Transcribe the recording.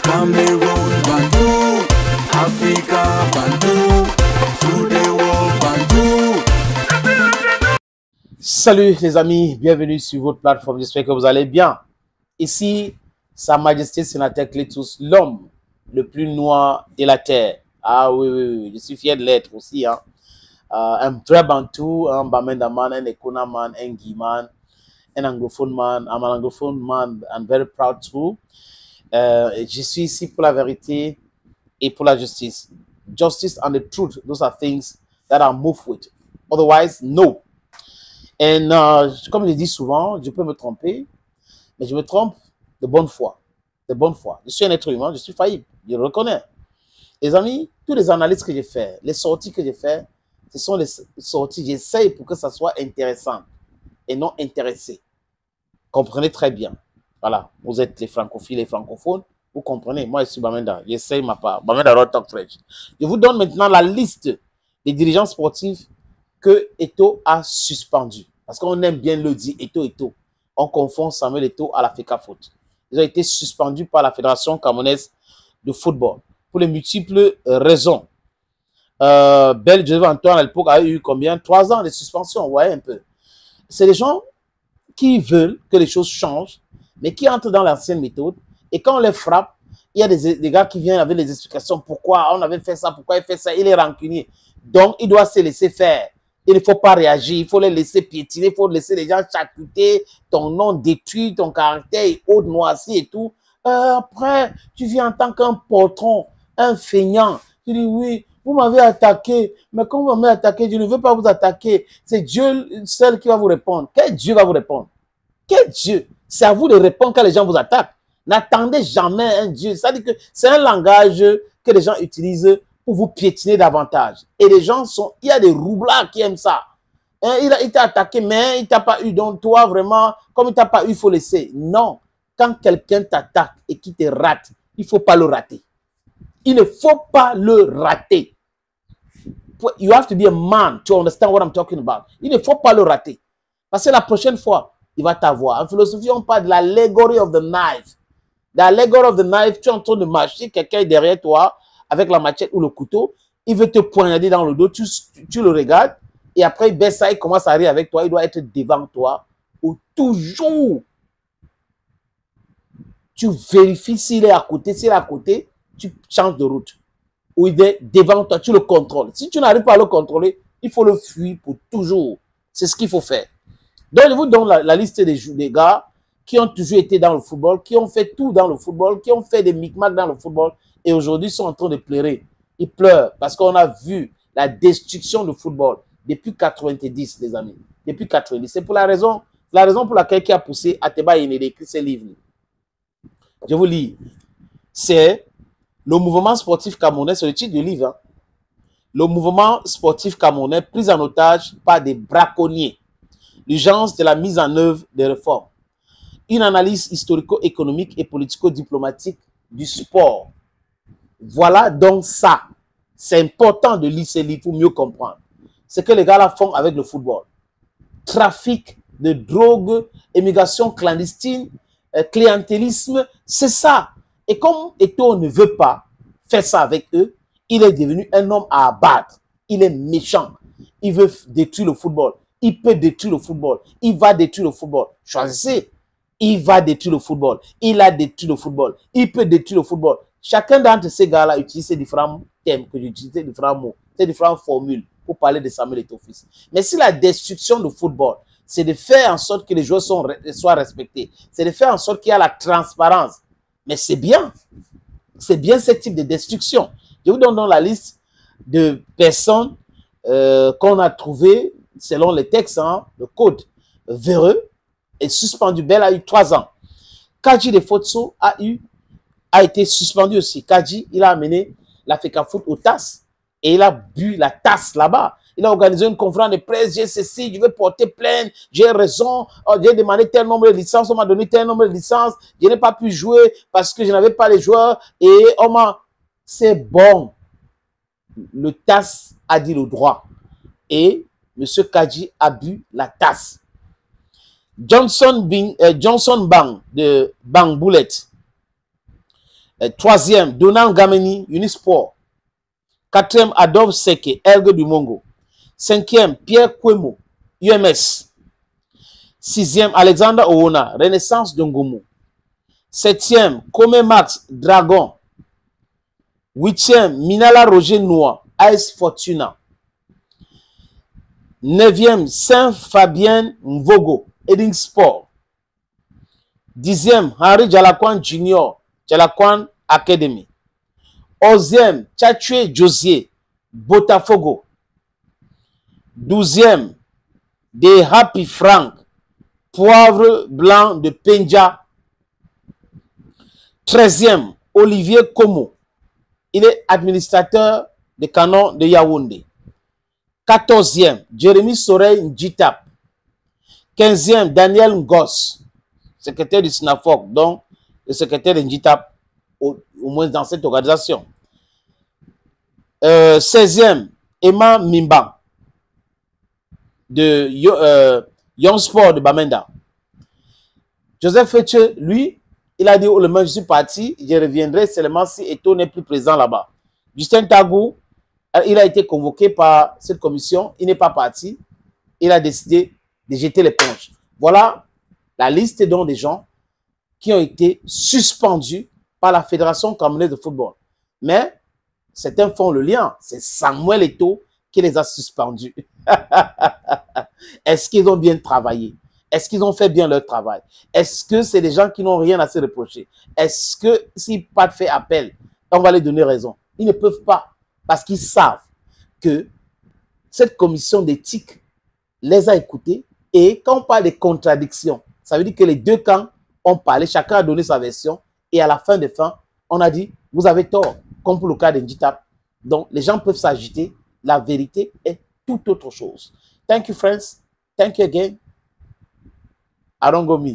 Cameroon Bandou, Africa Bandou, through the world Bandou. Salut les amis, bienvenue sur votre plateforme, j'espère que vous allez bien. Ici, Sa Majesté Sénateur Clétus, l'homme le plus noir de la terre. Ah oui, je suis fier de l'être aussi. Hein. Un vrai Bantou, un Bamendaman, un Ekonaman, un Guiman, un anglophone man, I'm an anglophone man, I'm very proud too. Je suis ici pour la vérité et pour la justice. Justice and the truth, those are things that I move with. Otherwise, no. Et comme je dis souvent, je peux me tromper, mais je me trompe de bonne foi. De bonne foi. Je suis un être humain, je suis faillible, je le reconnais. Les amis, toutes les analyses que j'ai faites, les sorties que j'ai faites, ce sont les sorties, j'essaye pour que ça soit intéressant et non intéressé. Comprenez très bien. Voilà, vous êtes les francophiles et francophones, vous comprenez. Moi, je suis Bamenda, j'essaye ma part. Bamenda Road Talk Fresh. Je vous donne maintenant la liste des dirigeants sportifs que Eto'o a suspendu. Parce qu'on aime bien le dire, Eto'o. On confond Samuel Eto'o à la FECAFOOT. Ils ont été suspendus par la Fédération camerounaise de football pour les multiples raisons. Joseph Antoine à l'époque a eu combien? 3 ans de suspension, vous voyez un peu. C'est des gens qui veulent que les choses changent, mais qui entrent dans l'ancienne méthode. Et quand on les frappe, il y a des gars qui viennent avec les explications. Pourquoi on avait fait ça, pourquoi il fait ça, il est rancunier. Donc, il doit se laisser faire. Il ne faut pas réagir, il faut les laisser piétiner, il faut laisser les gens charcuter, ton nom détruit, ton caractère est haut, noirci et tout. Après, tu viens en tant qu'un poltron, un feignant. Tu dis oui, vous m'avez attaqué, mais quand vous m'avez attaqué, je ne veux pas vous attaquer. C'est Dieu seul qui va vous répondre. Quel Dieu va vous répondre? Quel Dieu? C'est à vous de répondre quand les gens vous attaquent. N'attendez jamais un Dieu. C'est-à-dire que c'est un langage que les gens utilisent pour vous piétiner davantage. Et les gens sont... Il y a des roublards qui aiment ça. Hein, il t'a attaqué, mais il t'a pas eu. Donc toi, vraiment, comme il t'a pas eu, il faut laisser. Non. Quand quelqu'un t'attaque et qui te rate, il ne faut pas le rater. Il ne faut pas le rater. You have to be a man to understand what I'm talking about. Il ne faut pas le rater. Parce que la prochaine fois, il va t'avoir. En philosophie, on parle de l'allegory of the knife. L'allegory of the knife, tu es en train de marcher, quelqu'un est derrière toi, avec la machette ou le couteau, il veut te poignarder dans le dos, tu le regardes, et après il baisse ça, il commence à rire avec toi, il doit être devant toi, ou toujours. Tu vérifies s'il est à côté, s'il est à côté, tu changes de route. Ou il est devant toi, tu le contrôles. Si tu n'arrives pas à le contrôler, il faut le fuir pour toujours. C'est ce qu'il faut faire. Donc, je vous donne la liste des gars qui ont toujours été dans le football, qui ont fait tout dans le football, qui ont fait des micmacs dans le football, et aujourd'hui sont en train de pleurer. Ils pleurent parce qu'on a vu la destruction du football depuis 90, les amis. Depuis 90. C'est pour la raison pour laquelle qui a poussé Ateba Yenede d'écrire ce livre. Je vous lis. C'est le mouvement sportif camerounais, c'est le titre du livre. Hein. Le mouvement sportif camerounais pris en otage par des braconniers. L'urgence de la mise en œuvre des réformes. Une analyse historico-économique et politico-diplomatique du sport. Voilà donc ça. C'est important de lire ces livres pour mieux comprendre. Ce que les gars là font avec le football. Trafic de drogue, émigration clandestine, clientélisme, c'est ça. Et comme Eto'o ne veut pas faire ça avec eux, il est devenu un homme à abattre. Il est méchant. Il veut détruire le football. Il peut détruire le football. Il va détruire le football. Choisissez. Il va détruire le football. Il a détruit le football. Il peut détruire le football. Chacun d'entre ces gars-là utilise ces différents thèmes que j'utilise, ces différents mots, ces différentes formules pour parler de Samuel Eto'o Fils. Mais si la destruction du football, c'est de faire en sorte que les joueurs soient respectés, c'est de faire en sorte qu'il y a la transparence, mais c'est bien. C'est bien ce type de destruction. Je vous donne donc la liste de personnes qu'on a trouvées selon les textes, hein, le code véreux est suspendu. Bell a eu 3 ans. Kadji de Fotso a été suspendu aussi. Kadji, il a amené la FECAFOOT au TAS et il a bu la tasse là-bas. Il a organisé une conférence de presse, j'ai ceci, je vais porter plainte, j'ai raison, j'ai demandé tel nombre de licences, on m'a donné tel nombre de licences, je n'ai pas pu jouer parce que je n'avais pas les joueurs et on m'a... C'est bon. Le TAS a dit le droit et M. Kadji a bu la tasse. Johnson Bang de Bang Bullet Troisième, Donald Gameni, Unisport. Quatrième, Adolphe Seke, Ergue du Mongo. Cinquième, Pierre Kwemo, UMS. Sixième, Alexander Owona, Renaissance de Ngomu. Septième, Kome Max, Dragon. Huitième, Minala Roger Noir, AS Fortuna. Neuvième, Saint-Fabien Mvogo, Edding Sport. Dixième, Henri Jalakwan Junior, Jalakwan Academy. Onzième, Tchatchue Josier, Botafogo. Douzième, De Happy Frank, Poivre Blanc de Penja. 13e, Olivier Komo. Il est administrateur des canons de Yaoundé. 14e, Jérémy Soreille Njitap. 15e, Daniel Ngos, secrétaire du SNAFOC, donc le secrétaire de Njitap, au moins dans cette organisation. 16e, Emma Mimba, de Young Sport de Bamenda. Joseph Fetche, lui, il a dit, oh, le moment je suis parti, je reviendrai seulement si Eto n'est plus présent là-bas. Justin Tagou, il a été convoqué par cette commission, il n'est pas parti, il a décidé de jeter l'éponge. Voilà la liste donc des gens qui ont été suspendus par la Fédération camerounaise de football. Mais certains font le lien, c'est Samuel Eto'o qui les a suspendus. Est-ce qu'ils ont bien travaillé? Est-ce qu'ils ont fait bien leur travail? Est-ce que c'est des gens qui n'ont rien à se reprocher? Est-ce que s'ils pas fait appel, on va les donner raison? Ils ne peuvent pas, parce qu'ils savent que cette commission d'éthique les a écoutés, et quand on parle de contradictions, ça veut dire que les deux camps ont parlé, chacun a donné sa version, et à la fin des fins, on a dit, vous avez tort, comme pour le cas de Njitap. Donc, les gens peuvent s'agiter, la vérité est tout autre chose. Thank you, friends. Thank you again. Arongomi.